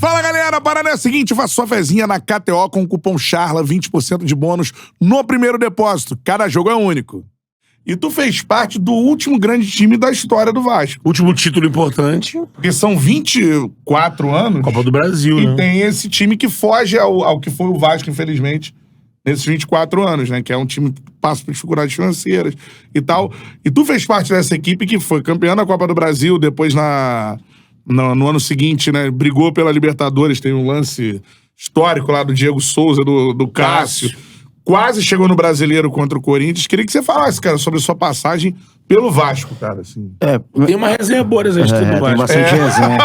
Fala, galera, a parada é a seguinte, faça sua fezinha na KTO com o cupom CHARLA, 20% de bônus no primeiro depósito. Cada jogo é único. E tu fez parte do último grande time da história do Vasco. Último título importante. Porque são 24 anos. Copa do Brasil, e né? tem esse time que foge ao que foi o Vasco, infelizmente, nesses 24 anos, né? Que é um time que passa por dificuldades financeiras e tal. E tu fez parte dessa equipe que foi campeã da Copa do Brasil, depois no ano seguinte, né? Brigou pela Libertadores, tem um lance histórico lá do Diego Souza, do Cássio. Quase chegou no Brasileiro contra o Corinthians. Queria que você falasse, cara, sobre a sua passagem pelo Vasco, cara, assim. Tem uma resenha boa nesse time do Vasco. Tem bastante resenha.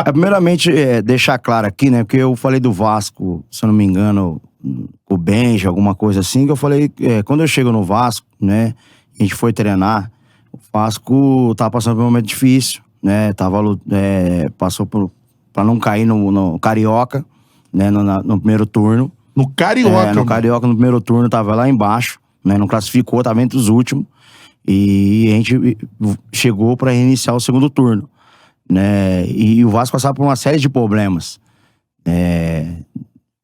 Primeiramente, deixar claro aqui, né? Porque eu falei do Vasco, se eu não me engano, com o Benja, alguma coisa assim, que eu falei, quando eu chego no Vasco, né? A gente foi treinar, o Vasco tava passando por um momento difícil, né? Passou pra não cair no Carioca, né? No primeiro turno. No Carioca. No Carioca, no primeiro turno, tava lá embaixo, né? Não classificou, tava entre os últimos. E a gente chegou pra reiniciar o segundo turno, né? E o Vasco passava por uma série de problemas.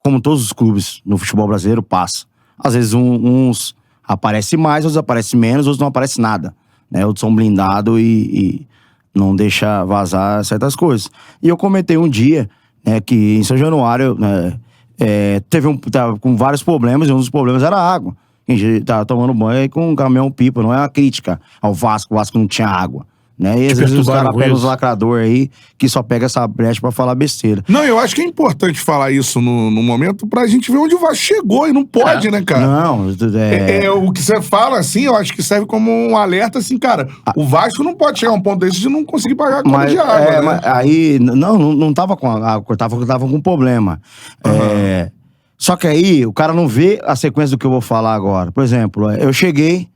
Como todos os clubes no futebol brasileiro passam. Às vezes uns aparecem mais, outros aparecem menos, outros não aparecem nada, né? Outros são blindados e não deixa vazar certas coisas. E eu comentei um dia, né, que em São Januário, né, tava com vários problemas, e um dos problemas era a água. A gente tava tomando banho aí com um caminhão-pipa, não é uma crítica ao Vasco, o Vasco não tinha água, né? E às vezes os caras pegam os lacradores aí, que só pega essa brecha pra falar besteira. Não, eu acho que é importante falar isso no momento pra gente ver onde o Vasco chegou, e não pode, né, cara? Não, o que você fala, assim, eu acho que serve como um alerta, assim, cara, o Vasco não pode chegar a um ponto desse de não conseguir pagar a conta de água, né? Mas aí, não tava com água, tava com problema. Só que aí, o cara não vê a sequência do que eu vou falar agora. Por exemplo, eu cheguei,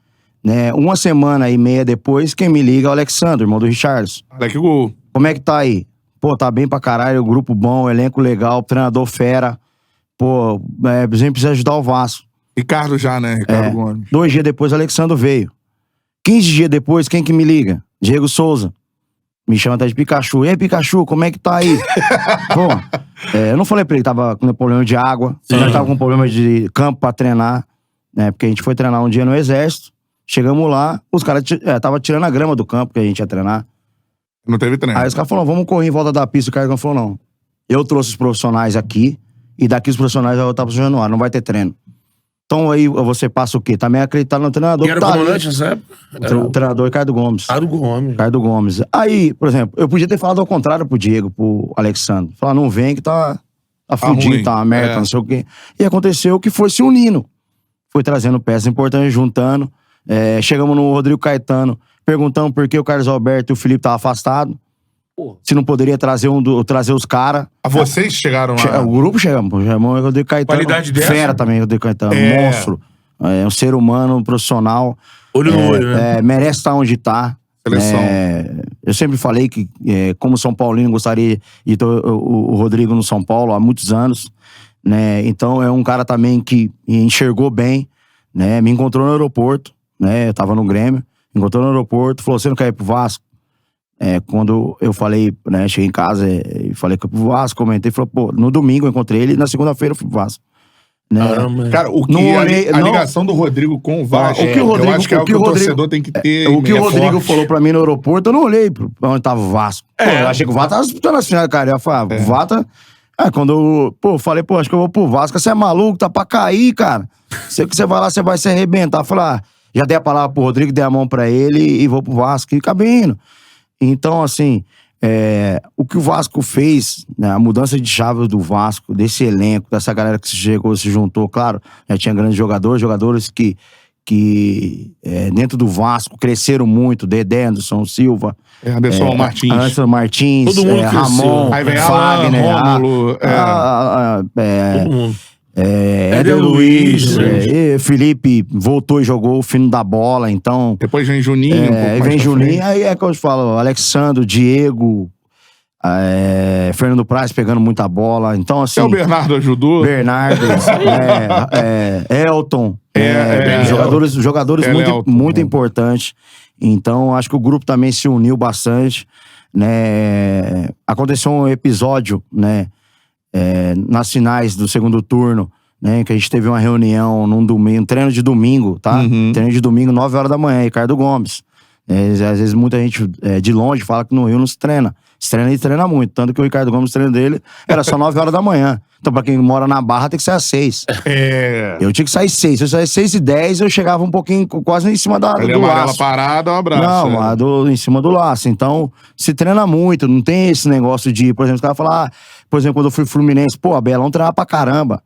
né, uma semana e meia depois, quem me liga é o Alexandre, irmão do Richarlison. Olha que gol. Como é que tá aí? Pô, tá bem pra caralho, grupo bom, elenco legal, treinador fera. Pô, a gente precisa ajudar o Vasco. Ricardo já, né? Ricardo Gomes. 2 dias depois, o Alexandre veio. 15 dias depois, quem que me liga? Diego Souza. Me chama até de Pikachu. E aí, Pikachu, como é que tá aí? Pô, eu não falei pra ele que tava com problema de água, já tava com problema de campo pra treinar, né? Porque a gente foi treinar um dia no Exército, chegamos lá, os caras tava tirando a grama do campo que a gente ia treinar. Não teve treino. Aí os caras falaram, vamos correr em volta da pista. O cara falou, não. Eu trouxe os profissionais aqui, e daqui os profissionais vão voltar pro São Januário, não vai ter treino. Então aí você passa o quê? Também acreditar no treinador. Quem era o comandante nessa época? O treinador Ricardo Gomes. Ricardo Gomes. Aí, por exemplo, eu podia ter falado ao contrário pro Diego, pro Alexandre. Falar, não vem que tá fudido, tá uma merda, não sei o quê. E aconteceu que foi se unindo. Foi trazendo peças importantes, juntando. Chegamos no Rodrigo Caetano, perguntamos por que o Carlos Alberto e o Felipe estavam afastados. Se não poderia trazer os caras. Vocês chegaram lá? O grupo chegamos o Rodrigo Caetano. Qualidade dessa? Fera também, Rodrigo Caetano. Monstro. Um ser humano, um profissional. Olho no olho, né? Merece estar onde tá. Seleção. Eu sempre falei que, como São Paulino, gostaria de ter o Rodrigo no São Paulo há muitos anos, né? Então é um cara também que enxergou bem, né? Me encontrou no aeroporto, né? Eu tava no Grêmio, me encontrou no aeroporto, falou, você não quer ir pro Vasco? Quando eu falei, né, cheguei em casa e falei que eu fui pro Vasco, comentei, falou, pô, no domingo eu encontrei ele, na segunda-feira eu fui pro Vasco. Né? Cara, a ligação do Rodrigo com o Vasco, eu acho que é o que o torcedor tem que ter. O que o Rodrigo falou pra mim no aeroporto, eu não olhei pra onde tava o Vasco. Eu achei que o Vasco tava disputando as finais, cara. Eu falei, o Vasco... quando eu falei, acho que eu vou pro Vasco, você é maluco, tá pra cair, cara. Você vai lá, você vai se arrebentar. Eu falei, já dei a palavra pro Rodrigo, dei a mão pra ele e vou pro Vasco. E cabendo. Então, assim, o que o Vasco fez, né, a mudança de chave do Vasco, desse elenco, dessa galera que se juntou, claro, já tinha grandes jogadores que dentro do Vasco cresceram muito, Dedé, Anderson Silva, Anderson Martins, todo mundo Ramon, aí vem Fagner, Rômulo, todo mundo. Éder Luiz, Felipe voltou e jogou o fino da bola, então... Depois vem Juninho. Vem Juninho, aí é que eu te falo, Alexandre, Diego, Fernando Praz pegando muita bola, então assim... O Bernardo ajudou. Elton, jogadores muito importantes, então acho que o grupo também se uniu bastante, né? Aconteceu um episódio, né? nas finais do segundo turno, né? Que a gente teve uma reunião num domingo, um treino de domingo, tá? Treino de domingo, 9 horas da manhã, Ricardo Gomes. Às vezes muita gente de longe fala que no Rio não se treina. Se treina e treina muito. Tanto que o Ricardo Gomes, o treino dele era só 9 horas da manhã. Então, pra quem mora na Barra, tem que sair às 6. Eu tinha que sair às 6. Se eu sair às 6h10, eu chegava um pouquinho, quase em cima do laço. Parada, um abraço. Não, em cima do laço. Então, se treina muito. Não tem esse negócio de, por exemplo, os caras falam, por exemplo, quando eu fui Fluminense, pô, a Belão treinava pra caramba.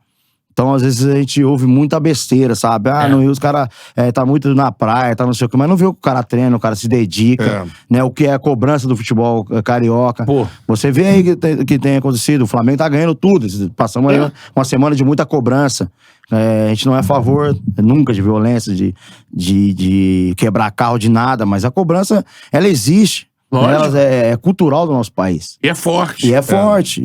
Então, às vezes, a gente ouve muita besteira, sabe? No Rio os caras tá muito na praia, tá não sei o que, mas não vê o que o cara treina, o cara se dedica, né? O que é a cobrança do futebol carioca. Pô. Você vê aí que tem acontecido, o Flamengo tá ganhando tudo. Passamos aí uma semana de muita cobrança. A gente não é a favor nunca de violência, de quebrar carro, de nada, mas a cobrança, ela existe. Ela é cultural do nosso país. E é forte. E é forte.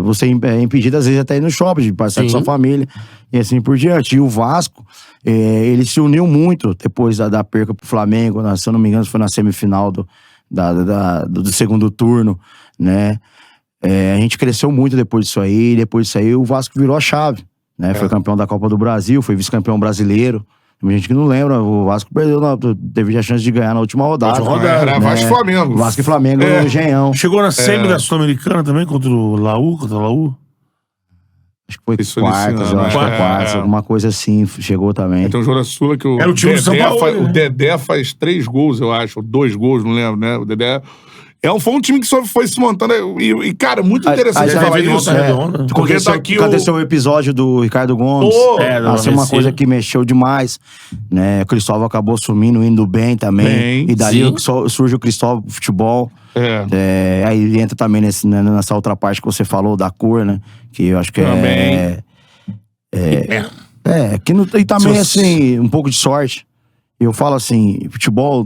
Você é impedido, às vezes, até ir no shopping, de passar com sua família, e assim por diante. E o Vasco, ele se uniu muito depois da perca pro Flamengo, se eu não me engano, foi na semifinal do segundo turno, né? A gente cresceu muito depois disso aí, e depois disso aí o Vasco virou a chave, né? Foi campeão da Copa do Brasil, foi vice-campeão brasileiro. Tem gente que não lembra, o Vasco perdeu, teve a chance de ganhar na última rodada. Era Vasco e Flamengo. Vasco e Flamengo no Engenhão. Chegou na semi da Sul-Americana também, contra o Laú, Acho que foi Isso quartas, eu acho que quartas, alguma coisa assim, chegou também. Tem um jogo da Sula que Era o time do São Paulo, o Dedé faz 3 gols, eu acho, ou 2 gols, não lembro, né? O Dedé... Foi um time que só foi se montando. E cara, muito interessante aí falar veio isso. Porque tá aqui aconteceu o episódio do Ricardo Gomes. Uma coisa que mexeu demais. Né? O Cristóvão acabou sumindo, indo bem também. E dali surge o Cristóvão pro futebol. Aí entra também nessa outra parte que você falou da cor, né? Que eu acho que e também, assim, um pouco de sorte. Eu falo assim, futebol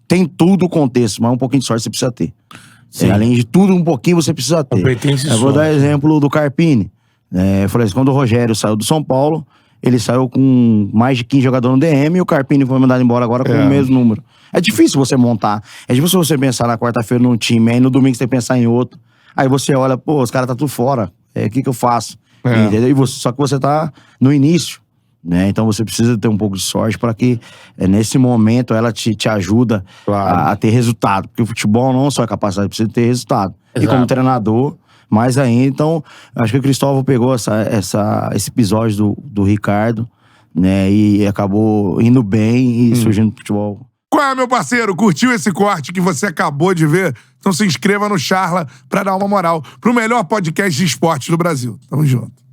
tem tudo o contexto, mas um pouquinho de sorte você precisa ter. Além de tudo, um pouquinho você precisa ter. Eu vou dar exemplo do Carpini. Eu falei assim, quando o Rogério saiu do São Paulo, ele saiu com mais de 15 jogadores no DM e o Carpini foi mandado embora agora com o mesmo número. É difícil você montar. É difícil você pensar na quarta-feira num time, aí no domingo você pensar em outro. Aí você olha, pô, os caras tá tudo fora. O que eu faço? Entendeu? Só que você tá no início. Né? Então você precisa ter um pouco de sorte para que nesse momento ela te ajuda a ter resultado. Porque o futebol não só é capacidade, precisa ter resultado. Exato. E como treinador, mais ainda. Então, acho que o Cristóvão pegou esse episódio do Ricardo, né? E acabou indo bem e surgindo no futebol. Qual é, meu parceiro? Curtiu esse corte que você acabou de ver? Então se inscreva no Charla para dar uma moral pro melhor podcast de esportes do Brasil. Tamo junto.